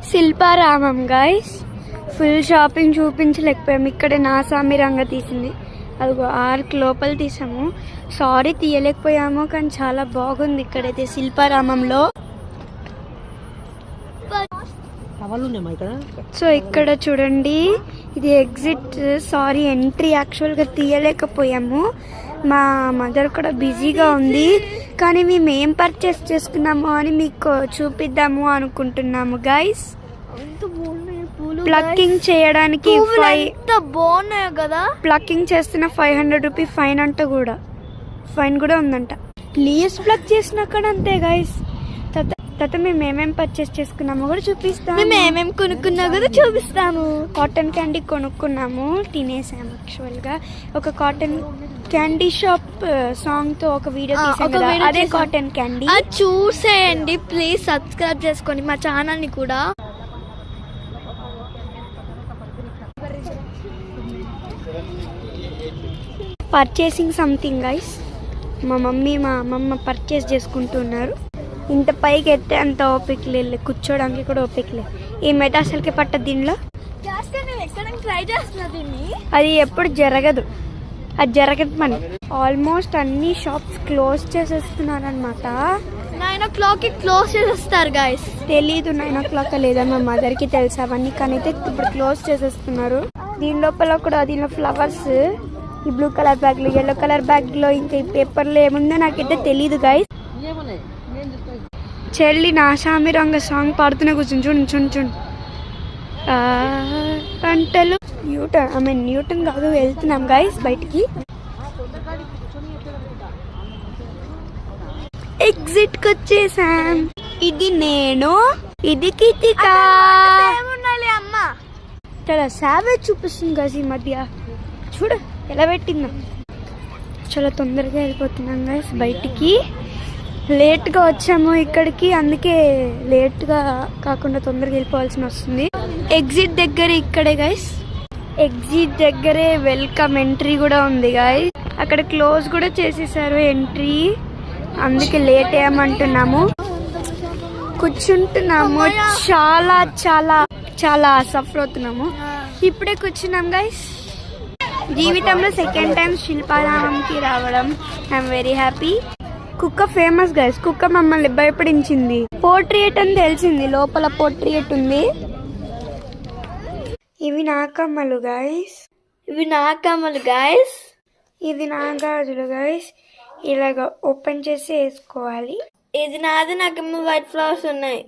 Shilparamam guys. Full shopping చూపించలేకపోయాము. ఇక్కడ నా సామిరంగా తీసింది, అదిగో ఆర్క్ లోపల తీసాము. సారీ తీయలేకపోయాము, కానీ చాలా బాగుంది ఇక్కడైతే శిల్పారామంలో. సో ఇక్కడ చూడండి, ఇది ఎగ్జిట్, సారీ ఎంట్రీ. యాక్చువల్గా తీయలేకపోయాము, మా మదర్ కూడా బిజీగా ఉంది. కానీ మేము ఏం పర్చేస్ చేసుకున్నాము అని మీకు చూపిద్దాము అనుకుంటున్నాము గైస్. ప్లక్కింగ్ చేయడానికి బాగున్నాయి కదా. ప్లక్కింగ్ చేస్తున్న 500 రూపీ ఫైన్ అంట, కూడా ఫైన్ కూడా ఉందంట. ప్లీజ్ ప్లక్ చేసినాక అంతే గైస్. తర్వాత మేము ఏమేమి పర్చేస్ చేసుకున్నామో కూడా చూపిస్తాము. మేము ఏమేమి కొనుక్కున్నా కూడా చూపిస్తాము. కాటన్ క్యాండీ కొనుక్కున్నాము, తినేసాము. యాక్చువల్గా ఒక కాటన్ క్యాండీ షాప్ సాంగ్ తో ఒక వీడియో తీసాం కదా, అదే కాటన్ క్యాండీ. చూసేయండి ప్లీజ్, సబ్స్క్రైబ్ చేసుకోండి మా ఛానల్ ని కూడా. Purchasing something guys. మా మమ్మీ మా అమ్మమ్మ పర్చేస్ చేసుకుంటున్నారు. ఇంత పైకి ఎత్తే అంత ఓపిక లేదు, కూర్చోడానికి కూడా ఓపిక లేదు. ఏమైతే అసలుకి పట్టదు దీనిలో. ట్రై చేస్తున్నా దీన్ని, అది ఎప్పుడు జరగదు, అది జరగదు పని. ఆల్మోస్ట్ అన్ని షాప్స్ క్లోజ్ చేసేస్తున్నారు అనమాట. 9 o'clock క్లోజ్ చేసేస్తారు గైస్. తెలీదు 9 o'clock లేదా, మా మదర్కి తెలుసు అవన్నీ, కానీ అయితే ఇప్పుడు క్లోజ్ చేసేస్తున్నారు. దీని లోపల కూడా దీనిలో ఫ్లవర్స్, ఈ బ్లూ కలర్ బ్యాగ్ లో, ఎల్లో కలర్ బ్యాగ్ లో, ఇంకా ఈ పేపర్ లో ఏముందో నాకైతే తెలీదు గైస్. చెల్లి నా సామిరంగ సాంగ్ పాడుతూనే కూర్చుని చూడండి చూడండి చూడండి. పంటలు న్యూటన్ కాదు, వెళ్తున్నాం గైస్ బయటికి. ఎగ్జిట్ కి వచ్చేసాం. ఇది నేను, ఇది కితిక. అమ్మ చాలా సావేజ్ చూపిస్తుంది గైస్ ఈ మధ్య, చూడు ఎలా పెట్టిందా. చాలా తొందరగా వెళ్ళిపోతున్నాం గైస్ బయటికి. లేట్గా వచ్చాము ఇక్కడికి, అందుకే లేట్గా కాకుండా తొందరగా వెళ్ళిపోవాల్సి వస్తుంది. ఎగ్జిట్ దగ్గర ఇక్కడే గైస్, ఎగ్జిట్ దగ్గరే వెల్కమ్ ఎంట్రీ కూడా ఉంది గైస్. అక్కడ క్లోజ్ కూడా చేసేసారు ఎంట్రీ, అందుకే లేట్ అయ్యామంటున్నాము. కూర్చుంటున్నాము, చాలా చాలా చాలా సఫర్ అవుతున్నాము. ఇప్పుడే కూర్చున్నాం గైస్. జీవితంలో సెకండ్ టైం శిల్పారామంకి రావడం, ఐఎమ్ వెరీ హ్యాపీ. కుక్క ఫేమస్ గైస్, కుక్క మమ్మల్ని భయపడించింది. పోర్ట్రేట్ అని తెలిసింది, లోపల పోర్ట్రేట్ ఉంది. ఇవి నాకమ్మలు గైస్, ఇవి నాకమ్మలు గైస్. ఇది నా గాజులు గైస్. ఇలాగ ఓపెన్ చేసి వేసుకోవాలి. ఇది నాది, నాకమ్మ వైట్ ఫ్లవర్స్ ఉన్నాయి.